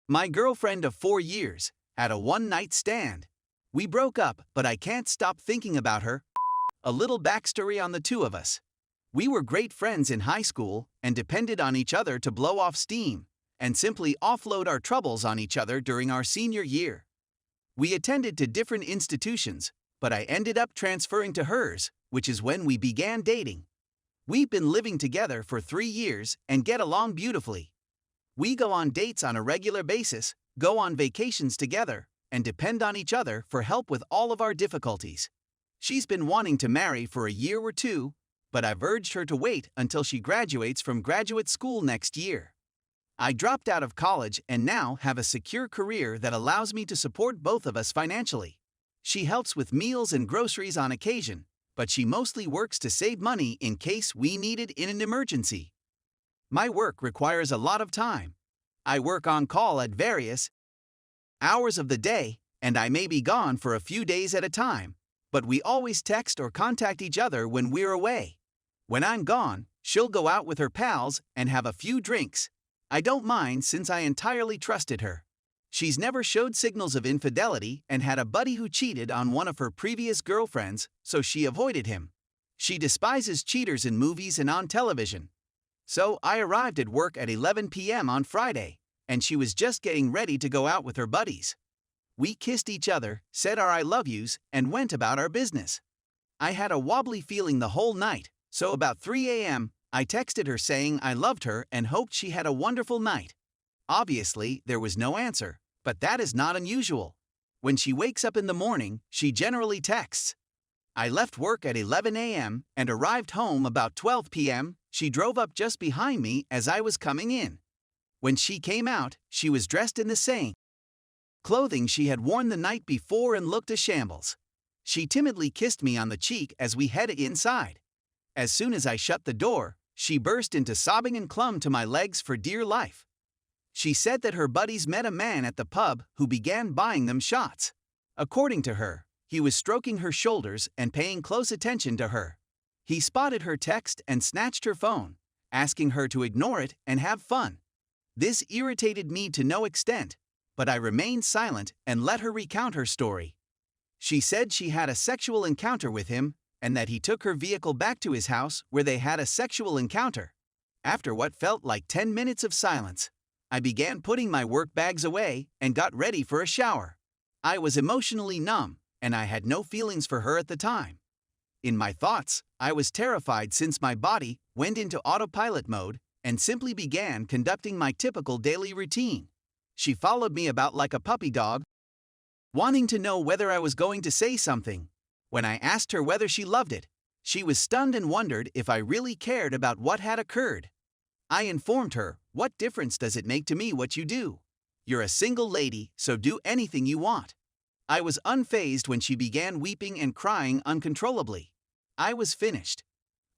My girlfriend of 4 years had a one-night stand. We broke up, but I can't stop thinking about her. A little backstory on the two of us. We were great friends in high school and depended on each other to blow off steam and simply offload our troubles on each other during our senior year. We attended to different institutions, but I ended up transferring to hers, which is when we began dating. We've been living together for 3 years and get along beautifully. We go on dates on a regular basis, go on vacations together, and depend on each other for help with all of our difficulties. She's been wanting to marry for a year or two, but I've urged her to wait until she graduates from graduate school next year. I dropped out of college and now have a secure career that allows me to support both of us financially. She helps with meals and groceries on occasion, but she mostly works to save money in case we need it in an emergency. My work requires a lot of time. I work on call at various hours of the day, and I may be gone for a few days at a time, but we always text or contact each other when we're away. When I'm gone, she'll go out with her pals and have a few drinks. I don't mind since I entirely trusted her. She's never showed signals of infidelity and had a buddy who cheated on one of her previous girlfriends, so she avoided him. She despises cheaters in movies and on television. So I arrived at work at 11 p.m. on Friday, and she was just getting ready to go out with her buddies. We kissed each other, said our I love yous, and went about our business. I had a wobbly feeling the whole night, so about 3 a.m., I texted her saying I loved her and hoped she had a wonderful night. Obviously, there was no answer, but that is not unusual. When she wakes up in the morning, she generally texts. I left work at 11 a.m. and arrived home about 12 p.m. She drove up just behind me as I was coming in. When she came out, she was dressed in the same clothing she had worn the night before and looked a shambles. She timidly kissed me on the cheek as we headed inside. As soon as I shut the door, she burst into sobbing and clung to my legs for dear life. She said that her buddies met a man at the pub who began buying them shots. According to her, he was stroking her shoulders and paying close attention to her. He spotted her text and snatched her phone, asking her to ignore it and have fun. This irritated me to no extent, but I remained silent and let her recount her story. She said she had a sexual encounter with him and that he took her vehicle back to his house where they had a sexual encounter. After what felt like 10 minutes of silence, I began putting my work bags away and got ready for a shower. I was emotionally numb, and I had no feelings for her at the time. In my thoughts, I was terrified since my body went into autopilot mode and simply began conducting my typical daily routine. She followed me about like a puppy dog, wanting to know whether I was going to say something. When I asked her whether she loved it, she was stunned and wondered if I really cared about what had occurred. I informed her, "What difference does it make to me what you do? You're a single lady, so do anything you want." I was unfazed when she began weeping and crying uncontrollably. I was finished.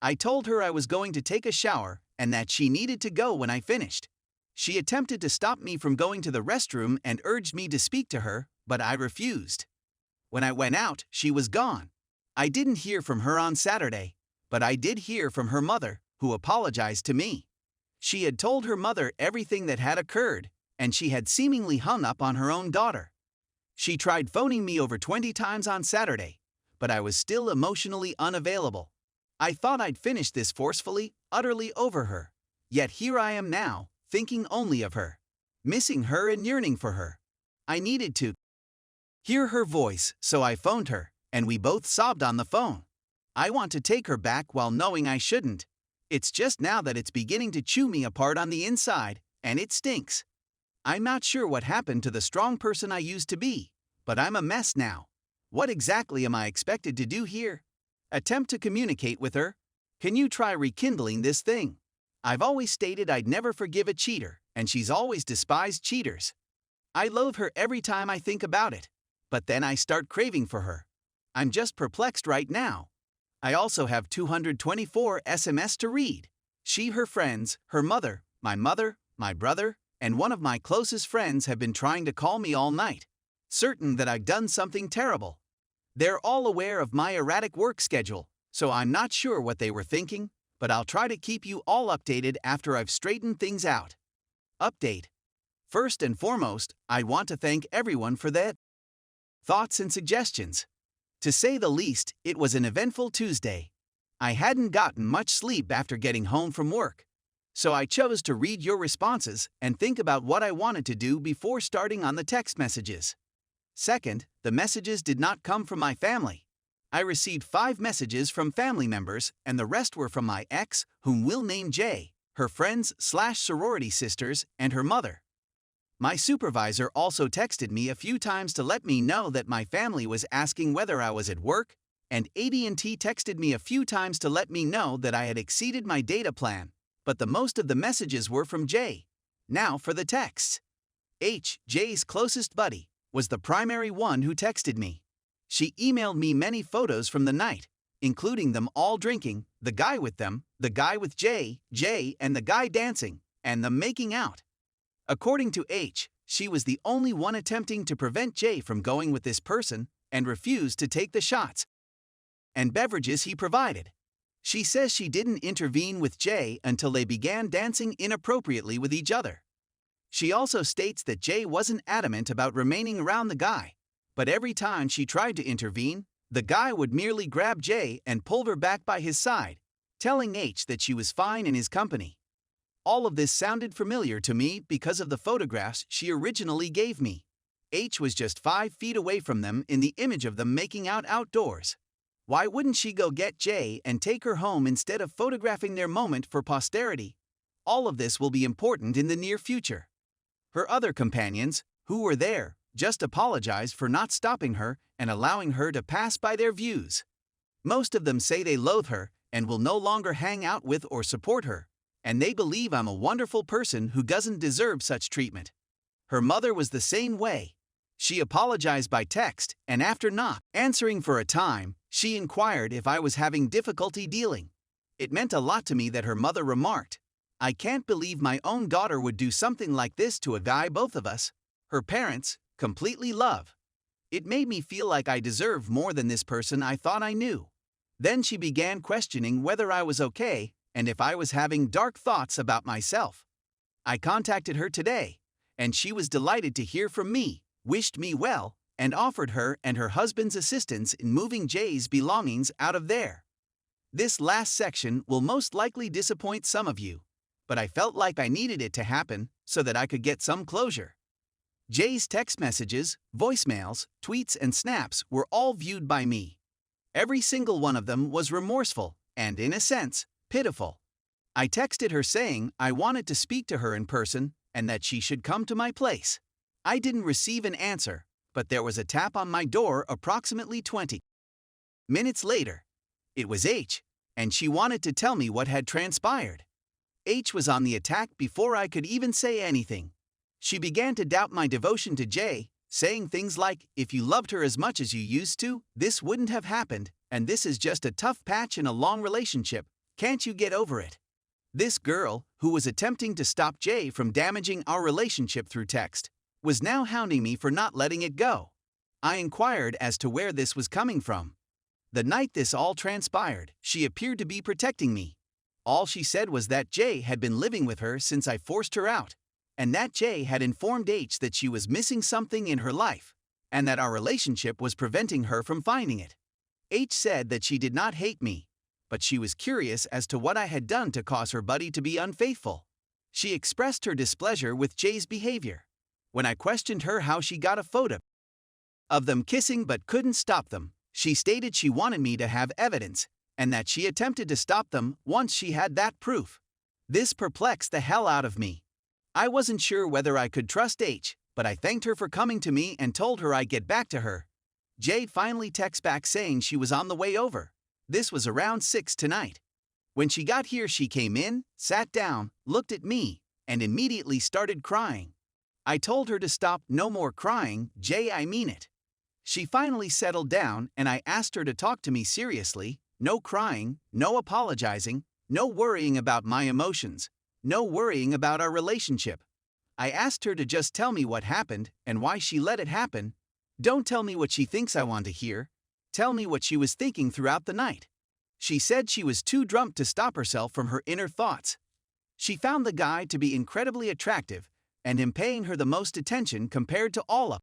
I told her I was going to take a shower and that she needed to go when I finished. She attempted to stop me from going to the restroom and urged me to speak to her, but I refused. When I went out, she was gone. I didn't hear from her on Saturday, but I did hear from her mother, who apologized to me. She had told her mother everything that had occurred, and she had seemingly hung up on her own daughter. She tried phoning me over 20 times on Saturday, but I was still emotionally unavailable. I thought I'd finished this forcefully, utterly over her. Yet here I am now, thinking only of her, missing her and yearning for her. I needed to hear her voice, so I phoned her, and we both sobbed on the phone. I want to take her back while knowing I shouldn't. It's just now that it's beginning to chew me apart on the inside, and it stinks. I'm not sure what happened to the strong person I used to be, but I'm a mess now. What exactly am I expected to do here? Attempt to communicate with her? Can you try rekindling this thing? I've always stated I'd never forgive a cheater, and she's always despised cheaters. I loathe her every time I think about it, but then I start craving for her. I'm just perplexed right now. I also have 224 SMS to read. She, her friends, her mother, my brother, and one of my closest friends have been trying to call me all night, certain that I've done something terrible. They're all aware of my erratic work schedule, so I'm not sure what they were thinking, but I'll try to keep you all updated after I've straightened things out. Update. First and foremost, I want to thank everyone for their thoughts and suggestions. To say the least, it was an eventful Tuesday. I hadn't gotten much sleep after getting home from work. So I chose to read your responses and think about what I wanted to do before starting on the text messages. Second, the messages did not come from my family. I received 5 messages from family members, and the rest were from my ex, whom we'll name J, her friends/sorority sisters, and her mother. My supervisor also texted me a few times to let me know that my family was asking whether I was at work, and AT&T texted me a few times to let me know that I had exceeded my data plan, but the most of the messages were from J. Now for the texts. H, J's closest buddy, was the primary one who texted me. She emailed me many photos from the night, including them all drinking, the guy with them, the guy with J, and the guy dancing, and them making out. According to H, she was the only one attempting to prevent J from going with this person and refused to take the shots and beverages he provided. She says she didn't intervene with J until they began dancing inappropriately with each other. She also states that J wasn't adamant about remaining around the guy, but every time she tried to intervene, the guy would merely grab J and pull her back by his side, telling H that she was fine in his company. All of this sounded familiar to me because of the photographs she originally gave me. H was just 5 feet away from them in the image of them making out outdoors. Why wouldn't she go get J and take her home instead of photographing their moment for posterity? All of this will be important in the near future. Her other companions, who were there, just apologized for not stopping her and allowing her to pass by their views. Most of them say they loathe her and will no longer hang out with or support her, and they believe I'm a wonderful person who doesn't deserve such treatment. Her mother was the same way. She apologized by text, and after not answering for a time, she inquired if I was having difficulty dealing. It meant a lot to me that her mother remarked, "I can't believe my own daughter would do something like this to a guy both of us, her parents, completely love." It made me feel like I deserved more than this person I thought I knew. Then she began questioning whether I was okay and if I was having dark thoughts about myself. I contacted her today, and she was delighted to hear from me, wished me well, and offered her and her husband's assistance in moving Jay's belongings out of there. This last section will most likely disappoint some of you, but I felt like I needed it to happen so that I could get some closure. Jay's text messages, voicemails, tweets, and snaps were all viewed by me. Every single one of them was remorseful and, in a sense, pitiful. I texted her saying I wanted to speak to her in person and that she should come to my place. I didn't receive an answer, but there was a tap on my door approximately 20 minutes later. It was H, and she wanted to tell me what had transpired. H was on the attack before I could even say anything. She began to doubt my devotion to J, saying things like, "If you loved her as much as you used to, this wouldn't have happened, and this is just a tough patch in a long relationship. Can't you get over it?" This girl, who was attempting to stop J from damaging our relationship through text, was now hounding me for not letting it go. I inquired as to where this was coming from. The night this all transpired, she appeared to be protecting me. All she said was that J had been living with her since I forced her out, and that J had informed H that she was missing something in her life, and that our relationship was preventing her from finding it. H said that she did not hate me, but she was curious as to what I had done to cause her buddy to be unfaithful. She expressed her displeasure with J's behavior. When I questioned her how she got a photo of them kissing but couldn't stop them, she stated she wanted me to have evidence, and that she attempted to stop them once she had that proof. This perplexed the hell out of me. I wasn't sure whether I could trust H, but I thanked her for coming to me and told her I'd get back to her. J finally texted back saying she was on the way over. This was around 6 tonight. When she got here, she came in, sat down, looked at me, and immediately started crying. I told her to stop, no more crying, J, I mean it. She finally settled down and I asked her to talk to me seriously, no crying, no apologizing, no worrying about my emotions, no worrying about our relationship. I asked her to just tell me what happened and why she let it happen. Don't tell me what she thinks I want to hear. Tell me what she was thinking throughout the night. She said she was too drunk to stop herself from her inner thoughts. She found the guy to be incredibly attractive and him paying her the most attention compared to all of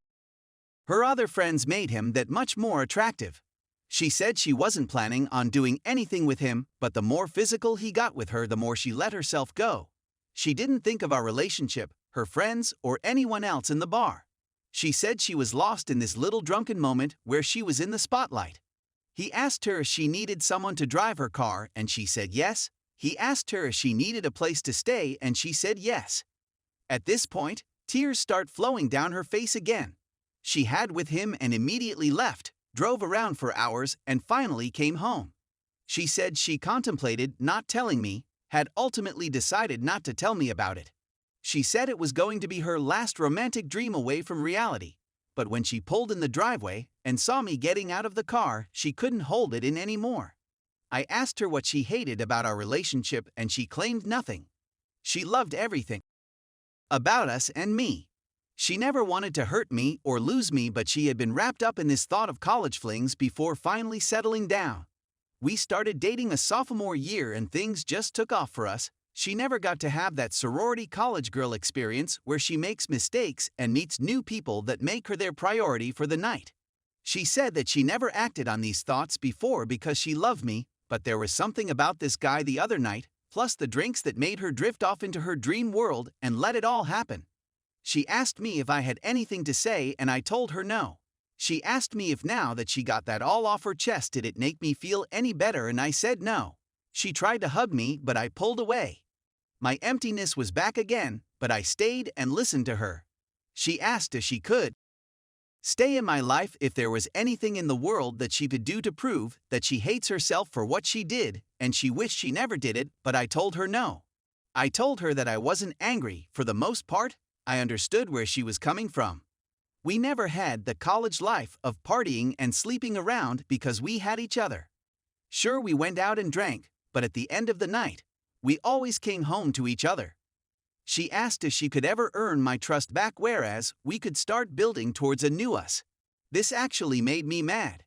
her other friends made him that much more attractive. She said she wasn't planning on doing anything with him, but the more physical he got with her, the more she let herself go. She didn't think of our relationship, her friends, or anyone else in the bar. She said she was lost in this little drunken moment where she was in the spotlight. He asked her if she needed someone to drive her car, and she said yes. He asked her if she needed a place to stay, and she said yes. At this point, tears start flowing down her face again. She had with him and immediately left, drove around for hours, and finally came home. She said she contemplated not telling me, had ultimately decided not to tell me about it. She said it was going to be her last romantic dream away from reality, but when she pulled in the driveway and saw me getting out of the car, she couldn't hold it in anymore. I asked her what she hated about our relationship, and she claimed nothing. She loved everything about us and me. She never wanted to hurt me or lose me, but she had been wrapped up in this thought of college flings before finally settling down. We started dating a sophomore year and things just took off for us. She never got to have that sorority college girl experience where she makes mistakes and meets new people that make her their priority for the night. She said that she never acted on these thoughts before because she loved me, but there was something about this guy the other night, plus the drinks, that made her drift off into her dream world and let it all happen. She asked me if I had anything to say, and I told her no. She asked me if now that she got that all off her chest, did it make me feel any better, and I said no. She tried to hug me, but I pulled away. My emptiness was back again, but I stayed and listened to her. She asked if she could stay in my life if there was anything in the world that she could do to prove that she hates herself for what she did, and she wished she never did it, but I told her no. I told her that I wasn't angry. For the most part, I understood where she was coming from. We never had the college life of partying and sleeping around because we had each other. Sure, we went out and drank, but at the end of the night, we always came home to each other. She asked if she could ever earn my trust back, whereas we could start building towards a new us. This actually made me mad.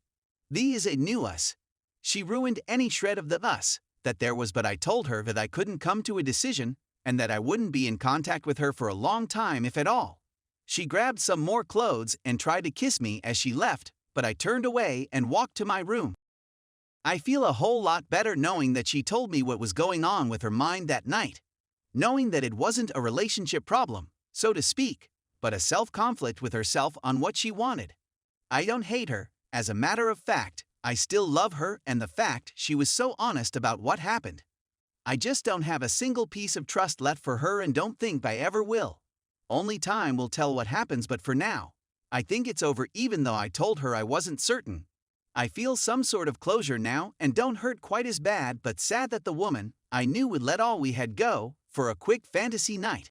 Is a new us. She ruined any shred of the us that there was, but I told her that I couldn't come to a decision and that I wouldn't be in contact with her for a long time, if at all. She grabbed some more clothes and tried to kiss me as she left, but I turned away and walked to my room. I feel a whole lot better knowing that she told me what was going on with her mind that night. Knowing that it wasn't a relationship problem, so to speak, but a self-conflict with herself on what she wanted. I don't hate her. As a matter of fact, I still love her and the fact she was so honest about what happened. I just don't have a single piece of trust left for her and don't think I ever will. Only time will tell what happens, but for now, I think it's over, even though I told her I wasn't certain. I feel some sort of closure now and don't hurt quite as bad, but sad that the woman I knew would let all we had go for a quick fantasy night.